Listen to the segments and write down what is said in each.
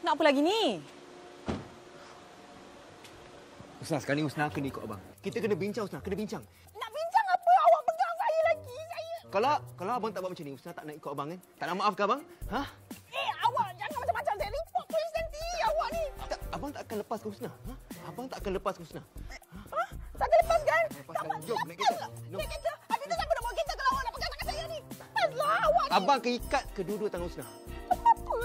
Nak apa lagi ni? Husna, sekarang ni Husna kena ikut abang. Kita kena bincang, Husna. Kena bincang. Nak bincang apa? Awak pegang saya lagi. Kalau abang tak buat macam ni, Husna tak nak ikut abang kan? Tak nak maaf ke abang? Ha? Awak jangan macam-macam. Saya report polis nanti. Awak ni. Tak, abang tak akan lepas ke Husna. Ha? Abang tak akan lepas ke Husna. Ha? Tak akan lepaskan? Lepaskan. Jom, naik kereta. Naik kereta? Habis tu siapa nak bawa kereta kalau awak nak pegang tangan saya ni? Lepaslah awak ni. Abang keikat kedua-dua tangan Husna. Apa kau?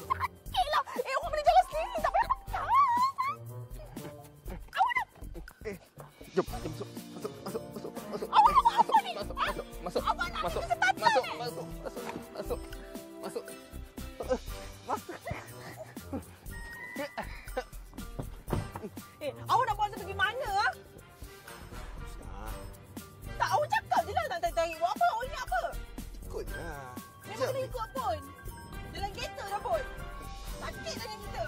Sakitlah. Awak boleh jalan sendiri. Tak payah pegang. Awak nak... Jom masuk. Masuk. Awak nak buat apa ni? Masuk. Awak nak Masuk. kita sepakat Masuk. ni? Masuk. Awak nak bawa saya pergi mana? Ha? Tak, awak cakap je lah nak tarik buat apa? Awak ingat apa? Ikut je lah. Memang kena ikut pun. Dalam kereta dah pun. Sakit tangan kita.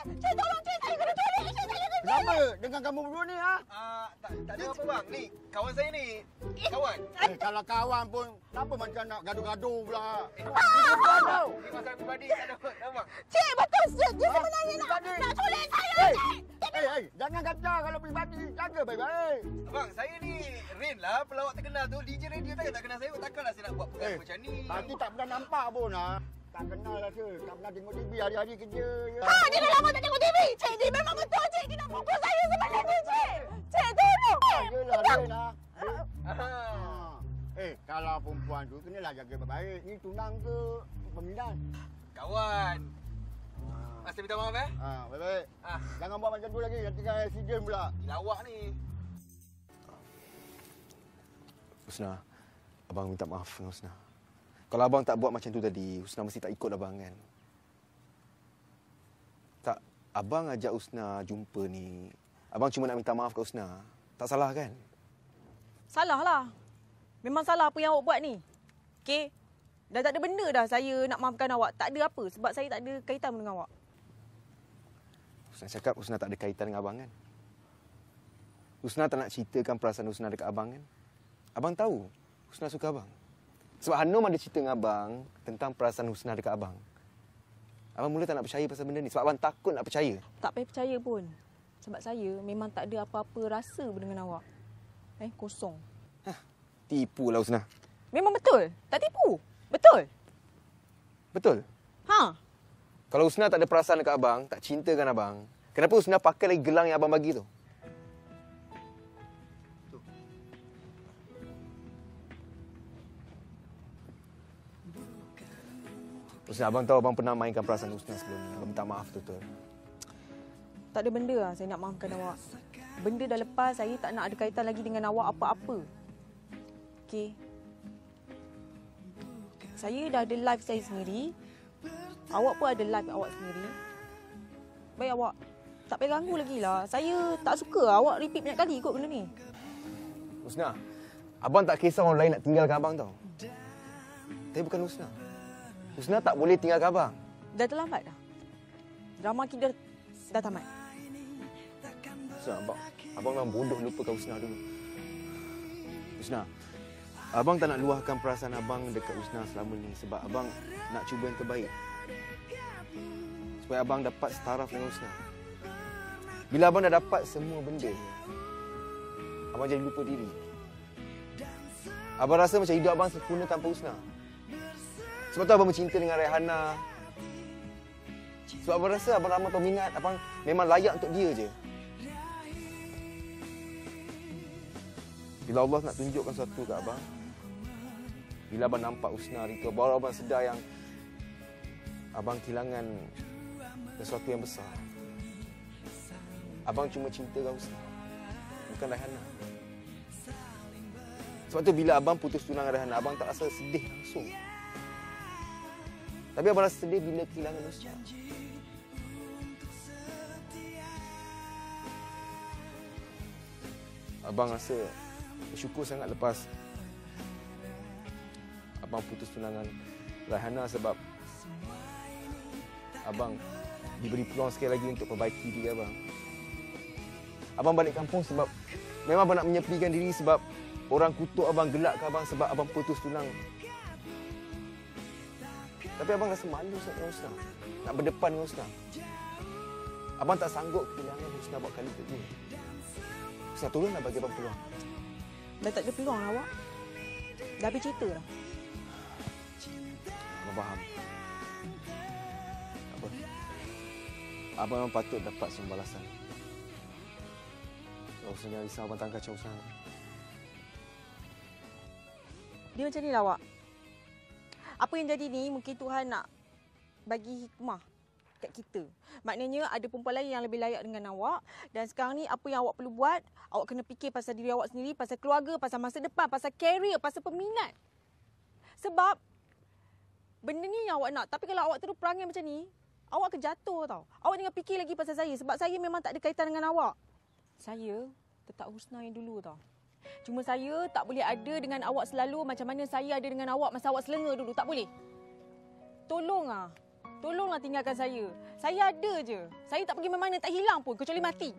Cik, tolong cik, saya kena toilet. Cik, saya kena Kenapa dengan kamu berdua ni, ha? Tak ada apa bang. Ni kawan saya ni. Kawan. Kalau kawan pun, kenapa macam nak gaduh-gaduh pula? Ni masalah peribadi. Tak ada apa. Bang. Cik, betul. Dia sebenarnya nak toilet saya, cik. Jangan kata kalau peribadi. Jaga baik-baik. Abang, saya ni Rin lah. Pelawak terkenal tu. DJ radio tak kenal saya. Takkanlah saya nak buat perkara macam ni. Tadi tak pernah nampak pun, ha? Tak kenal rasa. Tak pernah tengok TV hari-hari kerja. Ya. Dia dah lama tak tengok TV. Cik, dia memang betul, cik. Dia nak pukul saya sebenarnya, cik. Cik, tolong. Yelah, Rin, ha? Kalau perempuan tu, kenalah jaga baik-baik. Ni tunang ke peminat? Kawan. Mas minta maaf Baik-baik. Jangan buat macam tu lagi. Nanti kan accident pula. Lawak ni. Husna, abang minta maaf dengan Husna. Kalau abang tak buat macam tu tadi, Husna mesti tak ikut abang kan? Tak, abang ajak Husna jumpa ni. Abang cuma nak minta maaf kat Husna. Tak salah kan? Salah lah. Memang salah apa yang awak buat ni. Okey? Dah tak ada benda dah saya nak maafkan awak. Tak ada apa sebab saya tak ada kaitan dengan awak. Husna cakap Husna tak ada kaitan dengan abang kan? Husna tak nak ceritakan perasaan Husna dekat abang kan? Abang tahu Husna suka abang. Sebab Hanum ada cerita dengan abang tentang perasaan Husna dekat abang. Abang mula tak nak percaya pasal benda ni. Sebab abang takut nak percaya. Tak payah percaya pun. Sebab saya memang tak ada apa-apa rasa dengan awak. Kosong. Tipu lah Husna. Memang betul. Tak tipu. Betul. Betul? Ha? Kalau Husna tak ada perasaan dekat abang, tak cintakan abang, kenapa Husna pakai lagi gelang yang abang bagi tu? Husna, abang tahu abang pernah mainkan perasaan Husna sebelum ni. Abang minta maaf betul-betul. Tak ada benda lah saya nak maafkan awak. Benda dah lepas, saya tak nak ada kaitan lagi dengan awak apa-apa. Okey. Saya dah ada live saya sendiri. Awak pun ada live awak sendiri. Baik awak, tak payah ganggu lagi lah. Saya tak suka awak repeat banyak kali ikut benda ni. Husna, abang tak kisah orang lain nak tinggalkan abang tau. Tapi bukan Husna. Husna tak boleh tinggalkan abang. Dah terlambat dah. Drama kita dah tamat. Husna, abang memang bodoh lupakan Husna dulu. Husna, abang tak nak luahkan perasaan abang dekat Husna selama ni sebab abang nak cuba yang terbaik. Supaya abang dapat setaraf dengan Husna. Bila abang dah dapat semua benda, abang jadi lupa diri. Abang rasa macam hidup abang sempurna tanpa Husna. Sebab tu abang bercinta dengan Rehana. Sebab abang rasa abang ramai peminat, abang memang layak untuk dia je. Bila Allah nak tunjukkan sesuatu kat abang, bila abang nampak Husna hari tu, baru abang sedar yang abang kehilangan sesuatu yang besar. Abang cuma cinta dengan Husna, bukan Rehana. Sebab tu bila abang putus tunang dengan Rehana, abang tak rasa sedih langsung. Tapi abang rasa sedih bila kehilangan Husna. Abang rasa bersyukur sangat lepas abang putus tunangan Rehana sebab abang diberi peluang sekali lagi untuk perbaiki diri abang. Abang balik kampung sebab memang abang nak menyepikan diri sebab orang kutuk abang, gelakkan abang sebab abang putus tulang. Tapi abang rasa malu dengan Husna. Nak berdepan dengan Husna. Abang tak sanggup kehilangan Husna buat kali kedua. Husna, tolonglah bagi abang peluang. Dah tak ada peluang lah awak. Dah habis cerita dah. Abang faham. Apa? Abang memang patut dapat sembalasan. Kalau Husna jangan risau, abang tak kacau Husna. Dia macam ni lah awak. Apa yang jadi ni mungkin Tuhan nak bagi hikmah kat kita. Maknanya ada perempuan lain yang lebih layak dengan awak. Dan sekarang ni apa yang awak perlu buat, awak kena fikir pasal diri awak sendiri, pasal keluarga, pasal masa depan, pasal career, pasal peminat. Sebab benda ni yang awak nak. Tapi kalau awak terus perangai macam ni, awak akan jatuh tau. Awak jangan fikir lagi pasal saya. Sebab saya memang tak ada kaitan dengan awak. Saya tetap Husna yang dulu tau. Cuma saya tak boleh ada dengan awak selalu macam mana saya ada dengan awak masa awak selenga dulu. Tak boleh. Tolonglah tinggalkan saya. Saya ada je. Saya tak pergi mana-mana, tak hilang pun kecuali mati.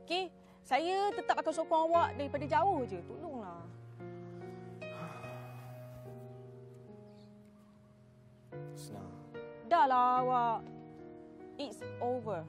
Okey? Saya tetap akan sokong awak daripada jauh je. Tolonglah. Husna. Dah lah awak. It's over.